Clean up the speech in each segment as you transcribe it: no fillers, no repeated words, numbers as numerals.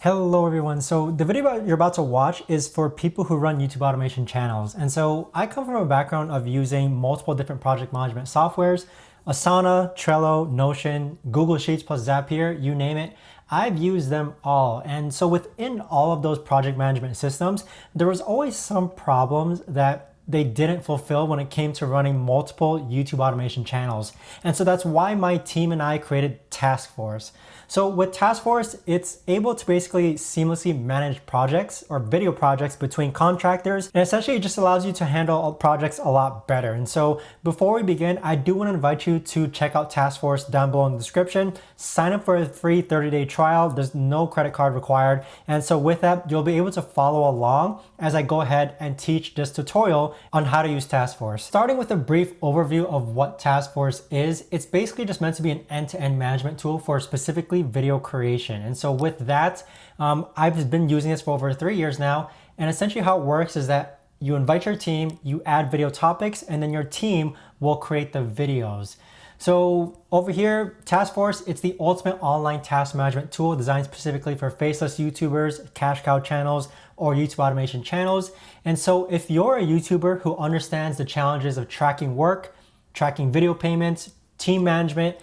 Hello everyone. So the video you're about to watch is for people who run YouTube automation channels. And so I come from a background of using multiple different project management softwares, Asana, Trello, Notion, Google Sheets plus Zapier, you name it. I've used them all. And so within all of those project management systems, there was always some problems that they didn't fulfill when it came to running multiple YouTube automation channels. And so that's why my team and I created Taskforc. So with Taskforc, it's able to basically seamlessly manage projects or video projects between contractors. And essentially it just allows you to handle projects a lot better. And so before we begin, I do want to invite you to check out Taskforc down below in the description. Sign up for a free 30-day trial. There's no credit card required. And so with that, you'll be able to follow along as I go ahead and teach this tutorial on how to use Taskforc. Starting with a brief overview of what Taskforc is, it's basically just meant to be an end-to-end management tool for specifically video creation. And so with that, I've been using this for over 3 years now. And essentially how it works is that you invite your team, you add video topics, and then your team will create the videos. So over here, Taskforc, it's the ultimate online task management tool designed specifically for faceless YouTubers, cash cow channels, or YouTube automation channels. And so if you're a YouTuber who understands the challenges of tracking work, tracking video payments, team management,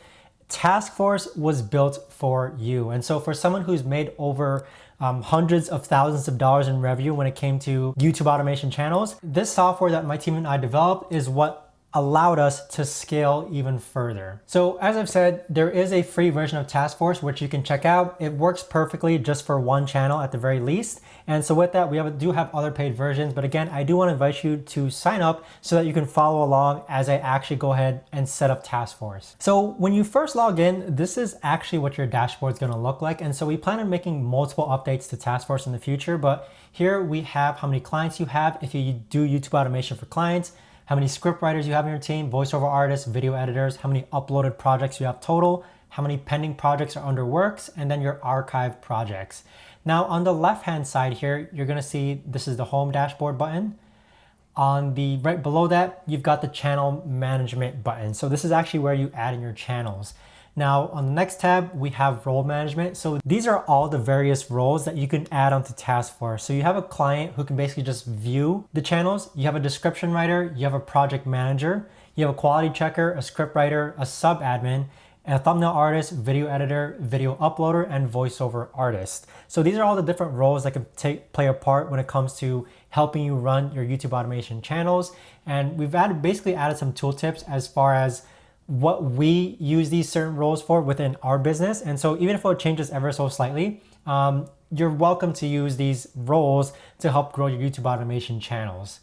Taskforc was built for you. And so for someone who's made over hundreds of thousands of dollars in revenue when it came to YouTube automation channels, this software that my team and I developed is what allowed us to scale even further. So as I've said, there is a free version of Taskforc which you can check out. It works perfectly just for one channel at the very least. And so with that, we do have other paid versions. But again, I do want to invite you to sign up so that you can follow along as I actually go ahead and set up Taskforc. So when you first log in, this is actually what your dashboard is going to look like. And so we plan on making multiple updates to Taskforc in the future. But here we have how many clients you have if you do YouTube automation for clients, how many script writers you have in your team, voiceover artists, video editors, how many uploaded projects you have total, how many pending projects are under works, and then your archived projects. Now on the left-hand side here, you're gonna see this is the home dashboard button. On the right below that, you've got the channel management button. So this is actually where you add in your channels. Now on the next tab, we have role management. So these are all the various roles that you can add onto Taskforc. So you have a client who can basically just view the channels. You have a description writer, you have a project manager, you have a quality checker, a script writer, a sub admin, a thumbnail artist, video editor, video uploader, and voiceover artist. So these are all the different roles that can play a part when it comes to helping you run your YouTube automation channels. And we've basically added some tooltips as far as what we use these certain roles for within our business. And so even if it changes ever so slightly, you're welcome to use these roles to help grow your YouTube automation channels.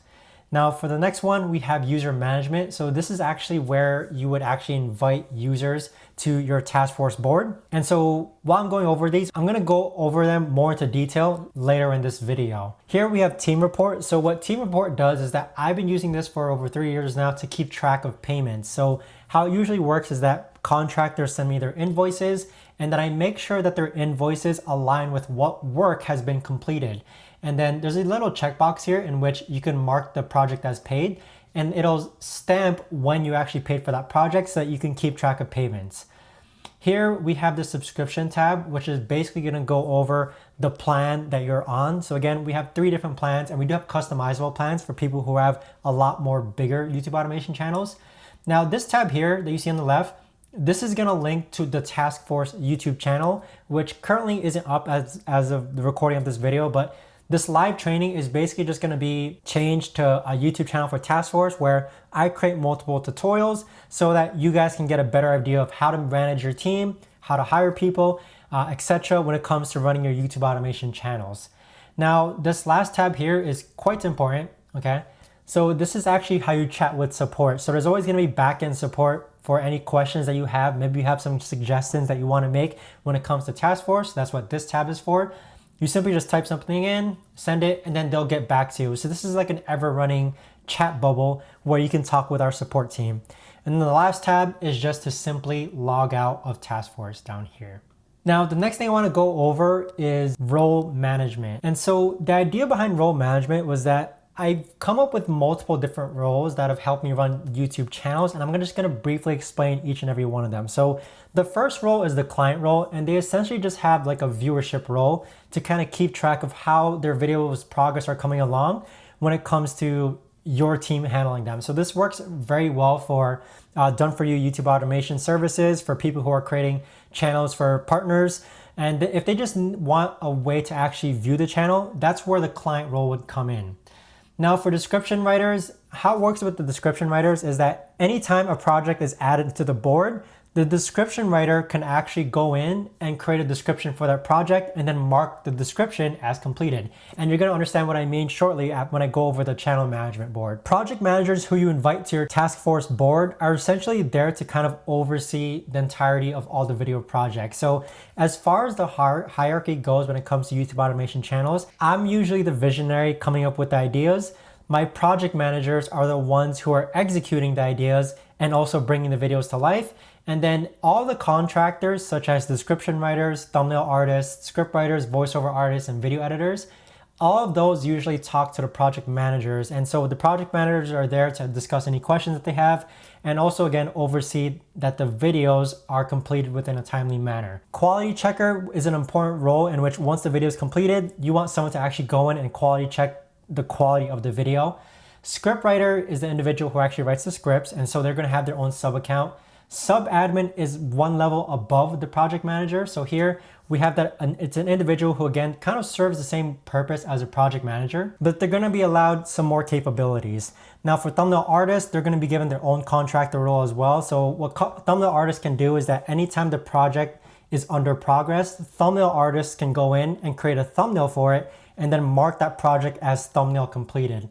Now for the next one, we have user management. So this is actually where you would actually invite users to your Taskforc board. And so while I'm going over these, I'm gonna go over them more into detail later in this video. Here we have Team Report. So what Team Report does is that I've been using this for over 3 years now to keep track of payments. So how it usually works is that contractors send me their invoices and then I make sure that their invoices align with what work has been completed. And then there's a little checkbox here in which you can mark the project as paid and it'll stamp when you actually paid for that project so that you can keep track of payments. Here we have the subscription tab, which is basically going to go over the plan that you're on. So again, we have 3 different plans and we do have customizable plans for people who have a lot more bigger YouTube automation channels. Now this tab here that you see on the left, this is going to link to the Taskforc YouTube channel, which currently isn't up as of the recording of this video, but this live training is basically just going to be changed to a YouTube channel for Taskforc where I create multiple tutorials so that you guys can get a better idea of how to manage your team, how to hire people, etc. when it comes to running your YouTube automation channels. Now, this last tab here is quite important, okay? So this is actually how you chat with support. So there's always going to be backend support for any questions that you have. Maybe you have some suggestions that you want to make when it comes to Taskforc. That's what this tab is for. You simply just type something in, send it, and then they'll get back to you. So this is like an ever-running chat bubble where you can talk with our support team. And then the last tab is just to simply log out of Taskforc down here. Now, the next thing I want to go over is role management. And so the idea behind role management was that I've come up with multiple different roles that have helped me run YouTube channels, and I'm just going to briefly explain each and every one of them. So the first role is the client role, and they essentially just have like a viewership role to kind of keep track of how their videos progress are coming along when it comes to your team handling them. So this works very well for done for you YouTube automation services, for people who are creating channels for partners. And if they just want a way to actually view the channel, that's where the client role would come in. Now for description writers, how it works with the description writers is that anytime a project is added to the board, the description writer can actually go in and create a description for that project and then mark the description as completed. And you're going to understand what I mean shortly when I go over the channel management board. Project managers who you invite to your task force board are essentially there to kind of oversee the entirety of all the video projects. So as far as the hierarchy goes when it comes to YouTube automation channels, I'm usually the visionary coming up with the ideas. My project managers are the ones who are executing the ideas and also bringing the videos to life. And then all the contractors, such as description writers, thumbnail artists, script writers, voiceover artists, and video editors, all of those usually talk to the project managers. And so the project managers are there to discuss any questions that they have, and also again, oversee that the videos are completed within a timely manner. Quality checker is an important role in which once the video is completed, you want someone to actually go in and quality check the quality of the video. Script writer is the individual who actually writes the scripts, and so they're going to have their own sub account. Sub admin is one level above the project manager. So here we have that it's an individual who again kind of serves the same purpose as a project manager, but they're going to be allowed some more capabilities. Now for thumbnail artists, they're going to be given their own contractor role as well. So what thumbnail artists can do is that anytime the project is under progress, thumbnail artists can go in and create a thumbnail for it and then mark that project as thumbnail completed.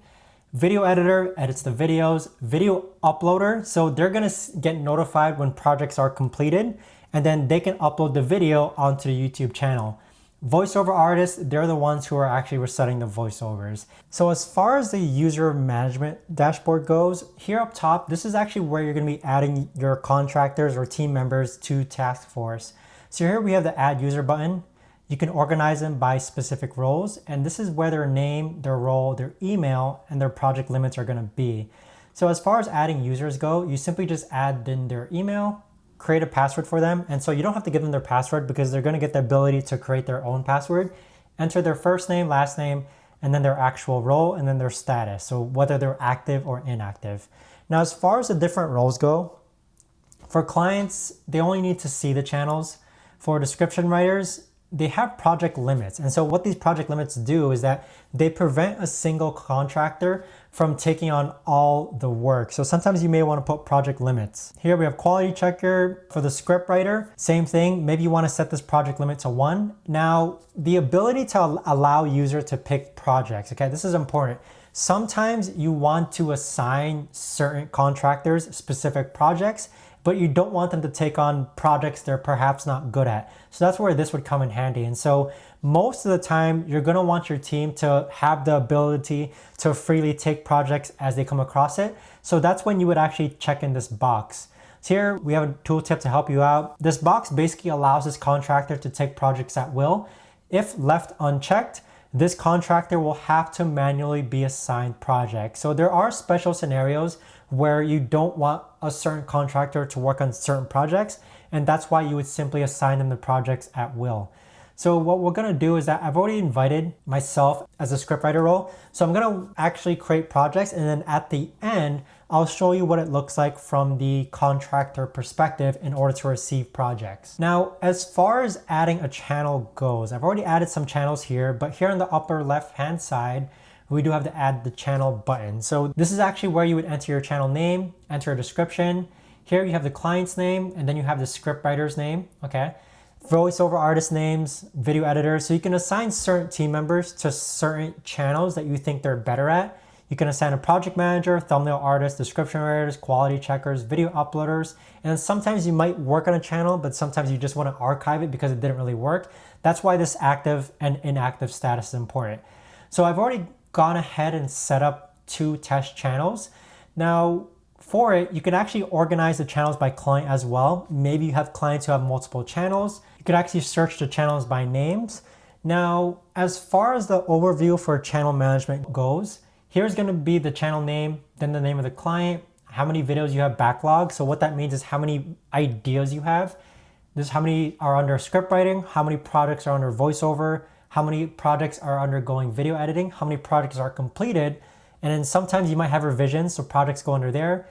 Video editor edits the videos. Video uploader, so they're gonna get notified when projects are completed, and then they can upload the video onto the YouTube channel. Voiceover artists, they're the ones who are actually reciting the voiceovers. So as far as the user management dashboard goes, here up top, this is actually where you're gonna be adding your contractors or team members to Taskforce. So here we have the add user button. You can organize them by specific roles, and this is where their name, their role, their email, and their project limits are gonna be. So as far as adding users go, you simply just add in their email, create a password for them, and so you don't have to give them their password because they're gonna get the ability to create their own password, enter their first name, last name, and then their actual role, and then their status, so whether they're active or inactive. Now as far as the different roles go, for clients, they only need to see the channels. For description writers, they have project limits. And so what these project limits do is that they prevent a single contractor from taking on all the work. So sometimes you may want to put project limits. Here we have quality checker for the script writer. Same thing, maybe you want to set this project limit to 1. Now, the ability to allow user to pick projects, okay, this is important. Sometimes you want to assign certain contractors specific projects, but you don't want them to take on projects they're perhaps not good at. So that's where this would come in handy. And so most of the time, you're gonna want your team to have the ability to freely take projects as they come across it. So that's when you would actually check in this box. So here we have a tooltip to help you out. This box basically allows this contractor to take projects at will. If left unchecked, this contractor will have to manually be assigned projects. So there are special scenarios where you don't want a certain contractor to work on certain projects, and that's why you would simply assign them the projects at will. So what we're gonna do is that I've already invited myself as a scriptwriter role, so I'm gonna actually create projects, and then at the end, I'll show you what it looks like from the contractor perspective in order to receive projects. Now, as far as adding a channel goes, I've already added some channels here, but here on the upper left-hand side, we do have to add the channel button. So this is actually where you would enter your channel name, enter a description. Here you have the client's name, and then you have the scriptwriter's name, okay? Voiceover artist names, video editors. So you can assign certain team members to certain channels that you think they're better at. You can assign a project manager, thumbnail artist, description writers, quality checkers, video uploaders. And sometimes you might work on a channel, but sometimes you just want to archive it because it didn't really work. That's why this active and inactive status is important. So I've already gone ahead and set up 2 test channels. Now, for it, you can actually organize the channels by client as well. Maybe you have clients who have multiple channels. You could actually search the channels by names. Now, as far as the overview for channel management goes, Here's going to be the channel name, then the name of the client, how many videos you have backlogged. So what that means is how many ideas you have. This is how many are under script writing, how many projects are under voiceover, how many projects are undergoing video editing, how many projects are completed. And then sometimes you might have revisions, so projects go under there,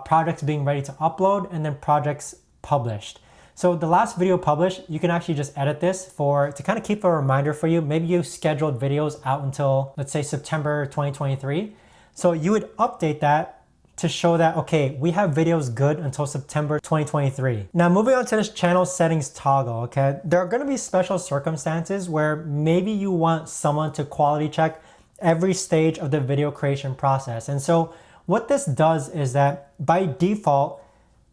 projects being ready to upload, and then projects published. So the last video published, you can actually just edit this to kind of keep a reminder for you. Maybe you scheduled videos out until, let's say, September 2023. So you would update that to show that, okay, we have videos good until September 2023. Now moving on to this channel settings toggle, okay? There are gonna be special circumstances where maybe you want someone to quality check every stage of the video creation process. And so what this does is that by default,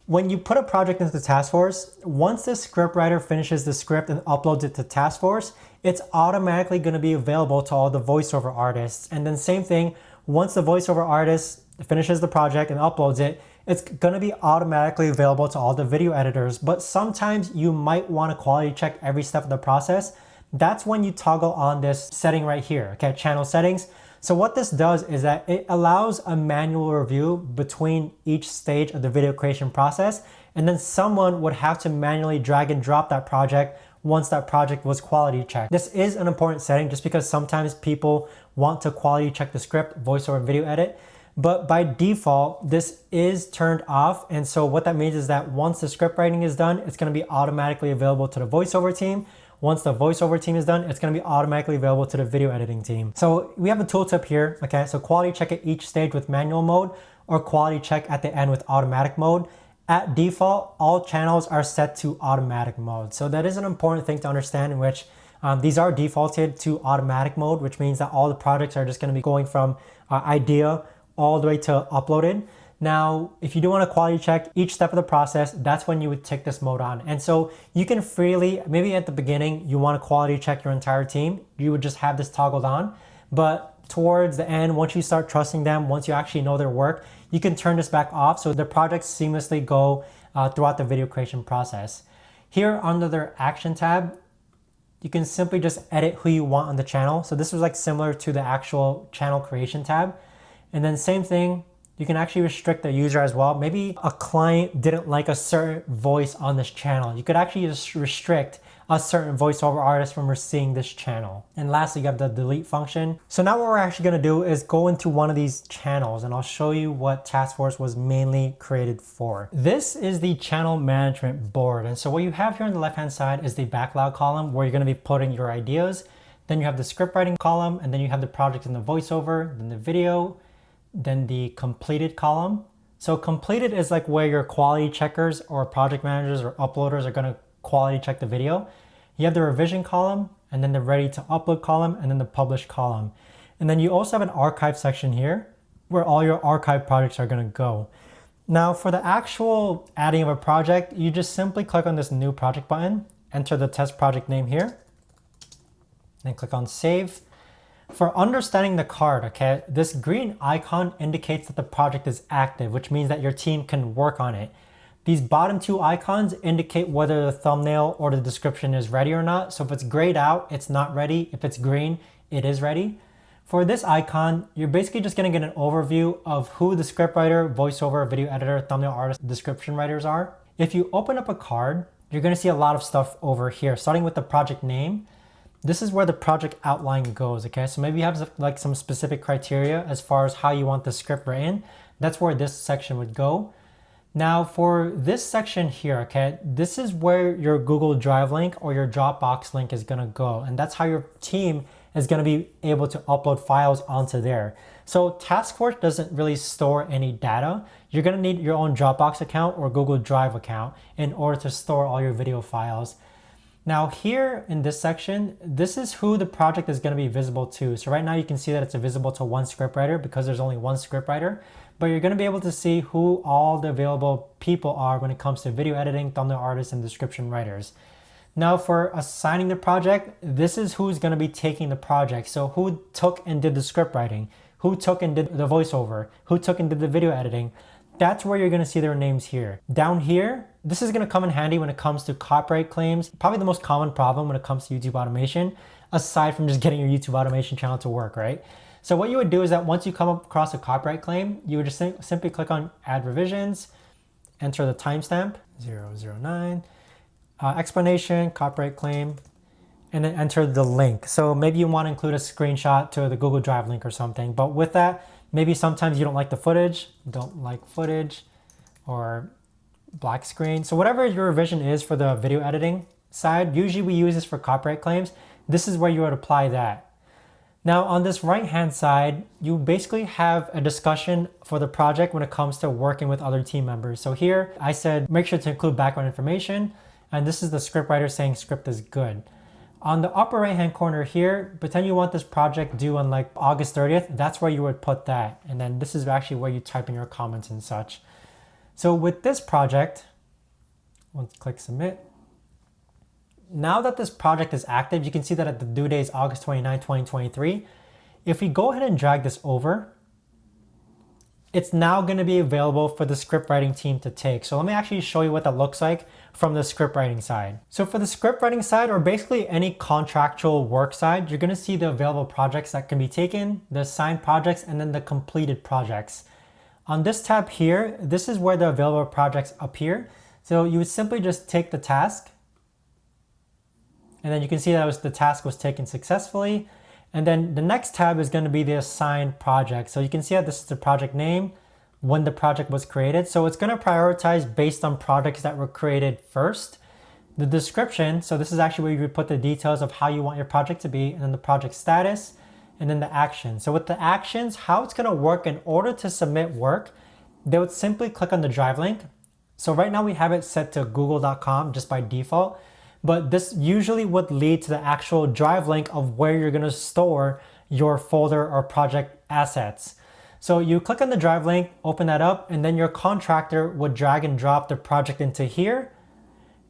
when you put a project into Taskforc, once the scriptwriter finishes the script and uploads it to Taskforc, it's automatically gonna be available to all the voiceover artists. And then same thing, once the voiceover artist finishes the project and uploads it, it's gonna be automatically available to all the video editors. But sometimes you might wanna quality check every step of the process. That's when you toggle on this setting right here, okay, channel settings. So what this does is that it allows a manual review between each stage of the video creation process, and then someone would have to manually drag and drop that project once that project was quality checked. This is an important setting just because sometimes people want to quality check the script, voiceover, and video edit. But by default, this is turned off. And so what that means is that once the script writing is done, it's gonna be automatically available to the voiceover team. Once the voiceover team is done, it's gonna be automatically available to the video editing team. So we have a tooltip here, okay? So quality check at each stage with manual mode or quality check at the end with automatic mode. At default, all channels are set to automatic mode. So that is an important thing to understand, in which these are defaulted to automatic mode, which means that all the projects are just gonna be going from idea all the way to uploaded. Now, if you do want to quality check each step of the process, that's when you would tick this mode on. And so you can freely, maybe at the beginning, you want to quality check your entire team, you would just have this toggled on. But towards the end, once you start trusting them, once you actually know their work, you can turn this back off so the projects seamlessly go throughout the video creation process. Here under their action tab, you can simply just edit who you want on the channel. So this was like similar to the actual channel creation tab. And then same thing, you can actually restrict the user as well. Maybe a client didn't like a certain voice on this channel. You could actually just restrict a certain voiceover artist from seeing this channel. And lastly, you have the delete function. So now what we're actually gonna do is go into one of these channels and I'll show you what Taskforc was mainly created for. This is the channel management board. And so what you have here on the left-hand side is the backlog column where you're gonna be putting your ideas. Then you have the script writing column, and then you have the project in the voiceover, then the video, then the completed column. So completed is like where your quality checkers or project managers or uploaders are gonna quality check the video. You have the revision column, and then the ready to upload column, and then the publish column. And then you also have an archive section here where all your archive projects are gonna go. Now for the actual adding of a project, you just simply click on this new project button, enter the test project name here, then click on save. For understanding the card, okay, this green icon indicates that the project is active, which means that your team can work on it. These bottom two icons indicate whether the thumbnail or the description is ready or not. So if it's grayed out, it's not ready. If it's green, it is ready. For this icon, you're basically just gonna get an overview of who the scriptwriter, voiceover, video editor, thumbnail artist, description writers are. If you open up a card, you're gonna see a lot of stuff over here, starting with the project name. This is where the project outline goes, okay? So maybe you have like some specific criteria as far as how you want the script written. That's where this section would go. Now for this section here, okay, this is where your Google Drive link or your Dropbox link is gonna go. And that's how your team is gonna be able to upload files onto there. So Taskforc doesn't really store any data. You're gonna need your own Dropbox account or Google Drive account in order to store all your video files. Now here in this section, this is who the project is going to be visible to. So right now you can see that it's visible to one scriptwriter because there's only one scriptwriter, but you're going to be able to see who all the available people are when it comes to video editing, thumbnail artists, and description writers. Now for assigning the project, this is who's going to be taking the project. So who took and did the script writing, who took and did the voiceover, who took and did the video editing. That's where you're gonna see their names here. Down here, this is gonna come in handy when it comes to copyright claims. Probably the most common problem when it comes to YouTube automation, aside from just getting your YouTube automation channel to work, right? So what you would do is that once you come across a copyright claim, you would just simply click on add revisions, enter the timestamp 009, explanation, copyright claim, and then enter the link. So maybe you want to include a screenshot to the Google Drive link or something. But with that, maybe sometimes you don't like the footage, or black screen. So whatever your revision is for the video editing side, usually we use this for copyright claims. This is where you would apply that. Now on this right-hand side, you basically have a discussion for the project when it comes to working with other team members. So here I said, make sure to include background information. And this is the scriptwriter saying script is good. On the upper right-hand corner here, pretend you want this project due on like August 30th. That's where you would put that. And then this is actually where you type in your comments and such. So with this project, once click submit. Now that this project is active, you can see that the due date is August 29, 2023. If we go ahead and drag this over, it's now going to be available for the script writing team to take. So let me actually show you what that looks like from the script writing side. So for the script writing side, or basically any contractual work side, you're going to see the available projects that can be taken, the assigned projects, and then the completed projects. On this tab here, this is where the available projects appear. So you would simply just take the task, and then you can see that the task was taken successfully. And then the next tab is going to be the assigned project. So you can see that this is the project name, when the project was created. So it's going to prioritize based on projects that were created first. The description, so this is actually where you would put the details of how you want your project to be, and then the project status, and then the action. So with the actions, how it's going to work in order to submit work, they would simply click on the drive link. So right now we have it set to google.com just by default. But this usually would lead to the actual drive link of where you're going to store your folder or project assets. So you click on the drive link, open that up, and then your contractor would drag and drop the project into here.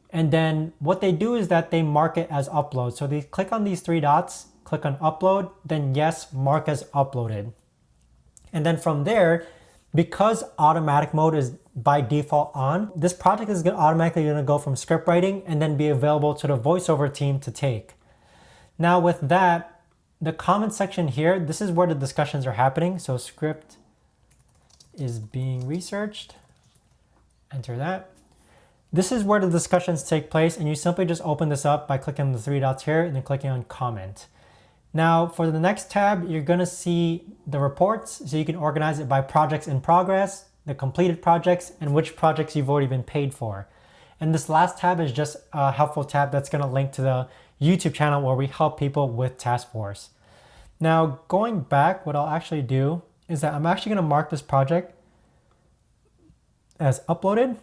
And then what they do is that they mark it as upload. So they click on these three dots, click on upload, then yes, mark as uploaded. And then from there, because automatic mode is by default on, this project is automatically going to go from script writing and then be available to the voiceover team to take. Now with that, the comment section here, this is where the discussions are happening. So script is being researched, enter that. This is where the discussions take place, and you simply just open this up by clicking the three dots here and then clicking on comment. Now for the next tab, you're going to see the reports, so you can organize it by projects in progress, the completed projects, and which projects you've already been paid for. And this last tab is just a helpful tab that's going to link to the YouTube channel where we help people with Taskforc. Now going back, what I'll actually do is that I'm actually going to mark this project as uploaded.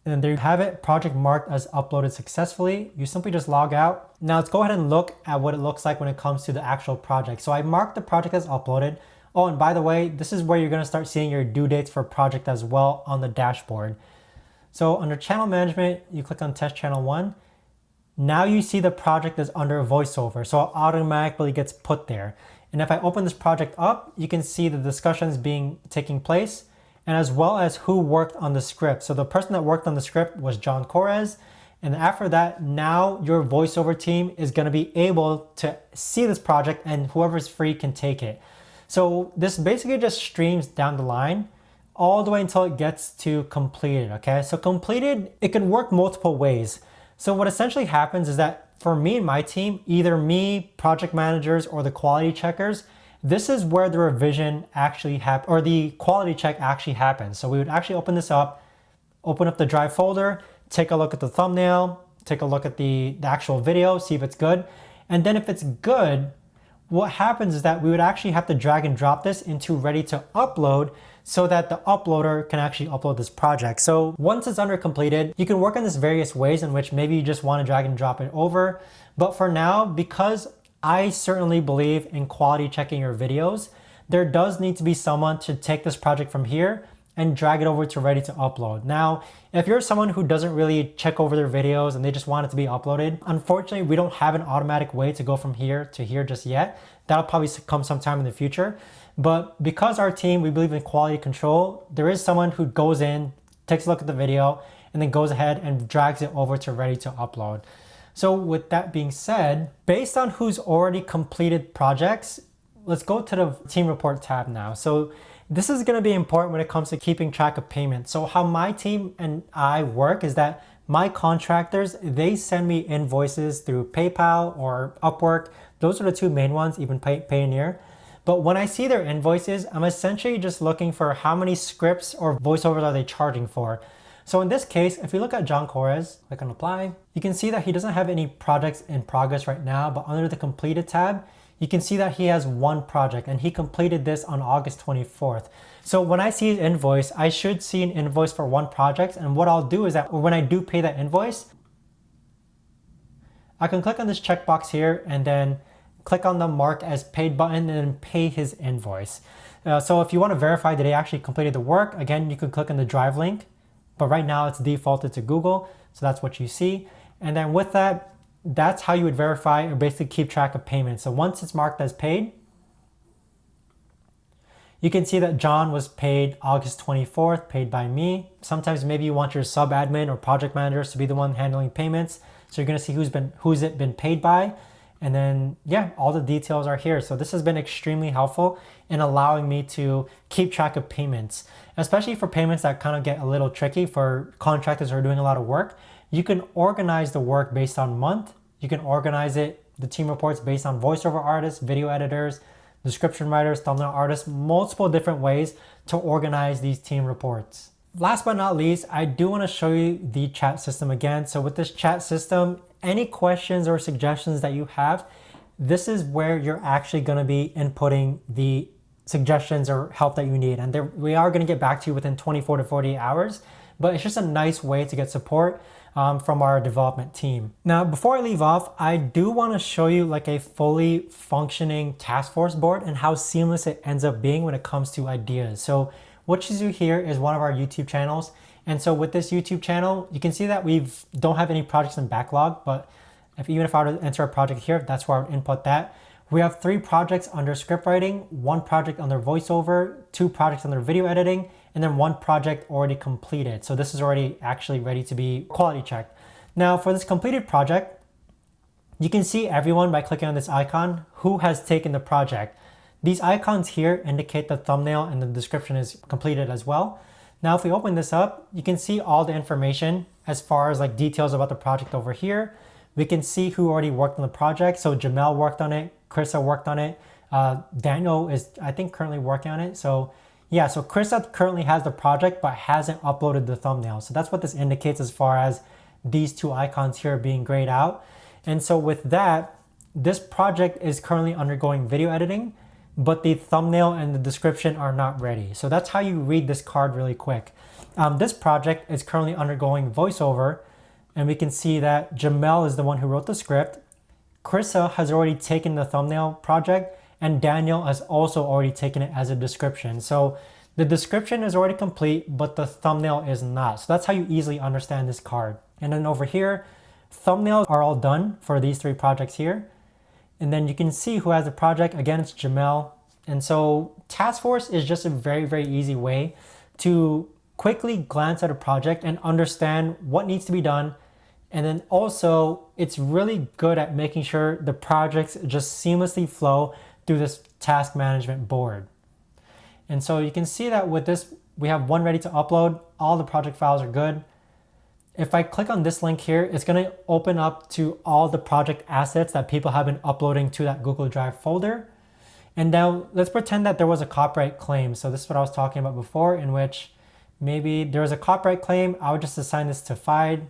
And there you have it, project marked as uploaded successfully. You simply just log out. Now let's go ahead and look at what it looks like when it comes to the actual project. So I marked the project as uploaded. Oh, and by the way, this is where you're going to start seeing your due dates for project as well on the dashboard. So under channel management, you click on test channel 1. Now you see the project is under voiceover, so it automatically gets put there. And if I open this project up, you can see the discussions taking place, and as well as who worked on the script. So the person that worked on the script was John Correz. And after that, now your voiceover team is going to be able to see this project, and whoever's free can take it. So this basically just streams down the line all the way until it gets to completed. Okay, so completed, it can work multiple ways. So what essentially happens is that for me and my team, either me, project managers, or the quality checkers, this is where the revision actually happens, or the quality check actually happens. So we would actually open this up, open up the drive folder, take a look at the thumbnail, take a look at the actual video, see if it's good. And then if it's good, what happens is that we would actually have to drag and drop this into ready to upload so that the uploader can actually upload this project. So once it's under completed, you can work on this various ways in which maybe you just want to drag and drop it over. But for now, because I certainly believe in quality checking your videos, there does need to be someone to take this project from here and drag it over to ready to upload. Now, if you're someone who doesn't really check over their videos and they just want it to be uploaded, unfortunately, we don't have an automatic way to go from here to here just yet. That'll probably come sometime in the future. But because our team, we believe in quality control, there is someone who goes in, takes a look at the video, and then goes ahead and drags it over to ready to upload. So with that being said, based on who's already completed projects, let's go to the team report tab now. So this is going to be important when it comes to keeping track of payments. So how my team and I work is that my contractors, they send me invoices through PayPal or Upwork. Those are the two main ones, even Payoneer. But when I see their invoices, I'm essentially just looking for how many scripts or voiceovers are they charging for. So in this case, if you look at John Corres, click on apply, you can see that he doesn't have any projects in progress right now, but under the completed tab, you can see that he has one project and he completed this on August 24th. So when I see his invoice, I should see an invoice for one project. And what I'll do is that when I do pay that invoice, I can click on this checkbox here and then click on the mark as paid button and then pay his invoice. So if you want to verify that he actually completed the work, again, you can click on the drive link, but right now it's defaulted to Google. So that's what you see. And then with that, that's how you would verify or basically keep track of payments. So once it's marked as paid, you can see that John was paid August 24th, paid by me. Sometimes maybe you want your sub-admin or project managers to be the one handling payments. So you're gonna see who's it been paid by. And then, yeah, all the details are here. So this has been extremely helpful in allowing me to keep track of payments, especially for payments that kind of get a little tricky for contractors who are doing a lot of work. You can organize the work based on month. You can organize the team reports based on voiceover artists, video editors, description writers, thumbnail artists, multiple different ways to organize these team reports. Last but not least, I do want to show you the chat system again. So with this chat system, any questions or suggestions that you have, this is where you're actually going to be inputting the suggestions or help that you need. And we are going to get back to you within 24 to 48 hours, but it's just a nice way to get support from our development team. Now, before I leave off, I do want to show you like a fully functioning task force board and how seamless it ends up being when it comes to ideas. So what you see here is one of our YouTube channels. And so with this YouTube channel, you can see that we don't have any projects in backlog, but even if I were to enter a project here, that's where I would input that. We have 3 projects under script writing, 1 project under voiceover, 2 projects under video editing, and then 1 project already completed. So this is already actually ready to be quality checked. Now for this completed project, you can see everyone by clicking on this icon who has taken the project. These icons here indicate the thumbnail and the description is completed as well. Now, if we open this up, you can see all the information as far as like details about the project over here. We can see who already worked on the project. So Jamel worked on it, Krissa worked on it. Daniel is, I think, currently working on it. So yeah, so Krissa currently has the project, but hasn't uploaded the thumbnail. So that's what this indicates as far as these 2 icons here being grayed out. And so with that, this project is currently undergoing video editing, but the thumbnail and the description are not ready. So that's how you read this card really quick. This project is currently undergoing voiceover, and we can see that Jamel is the one who wrote the script. Krissa has already taken the thumbnail project, and Daniel has also already taken it as a description. So the description is already complete, but the thumbnail is not. So that's how you easily understand this card. And then over here, thumbnails are all done for these 3 projects here. And then you can see who has the project. Again, it's Jamel. And so Taskforce is just a very, very easy way to quickly glance at a project and understand what needs to be done. And then also it's really good at making sure the projects just seamlessly flow through this task management board. And so you can see that with this, we have 1 ready to upload. All the project files are good. If I click on this link here, it's going to open up to all the project assets that people have been uploading to that Google Drive folder. And now let's pretend that there was a copyright claim. So this is what I was talking about before, in which maybe there was a copyright claim. I would just assign this to FIDE.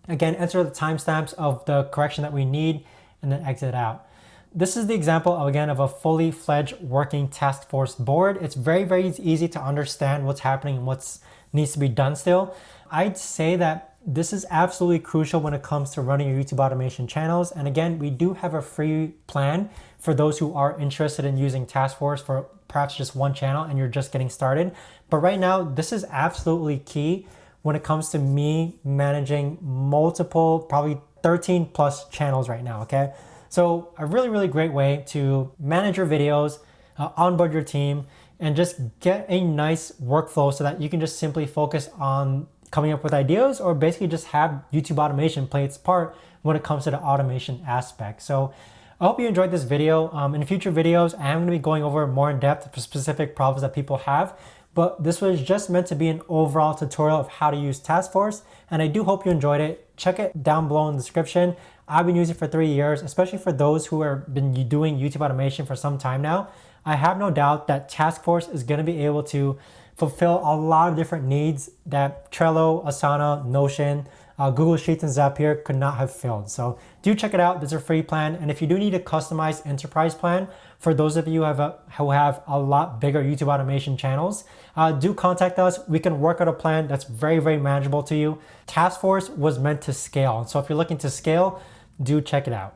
Again, enter the timestamps of the correction that we need and then exit out. This is the example, again, of a fully fledged working task force board. It's very, very easy to understand what's happening and what needs to be done still. I'd say that this is absolutely crucial when it comes to running your YouTube automation channels. And again, we do have a free plan for those who are interested in using Taskforce for perhaps just 1 channel and you're just getting started. But right now, this is absolutely key when it comes to me managing multiple, probably 13 plus channels right now, okay? So a really, really great way to manage your videos, onboard your team, and just get a nice workflow so that you can just simply focus on coming up with ideas, or basically just have YouTube automation play its part when it comes to the automation aspect. So I hope you enjoyed this video. In future videos, I am going to be going over more in depth specific problems that people have, but this was just meant to be an overall tutorial of how to use Taskforc, and I do hope you enjoyed it. Check it down below in the description. I've been using it for 3 years, especially for those who have been doing YouTube automation for some time now. I have no doubt that Taskforc is going to be able to fulfill a lot of different needs that Trello, Asana, Notion, Google Sheets, and Zapier could not have filled. So do check it out. There's a free plan. And if you do need a customized enterprise plan, for those of you who have a lot bigger YouTube automation channels, do contact us. We can work out a plan that's very, very manageable to you. Taskforc was meant to scale. So if you're looking to scale, do check it out.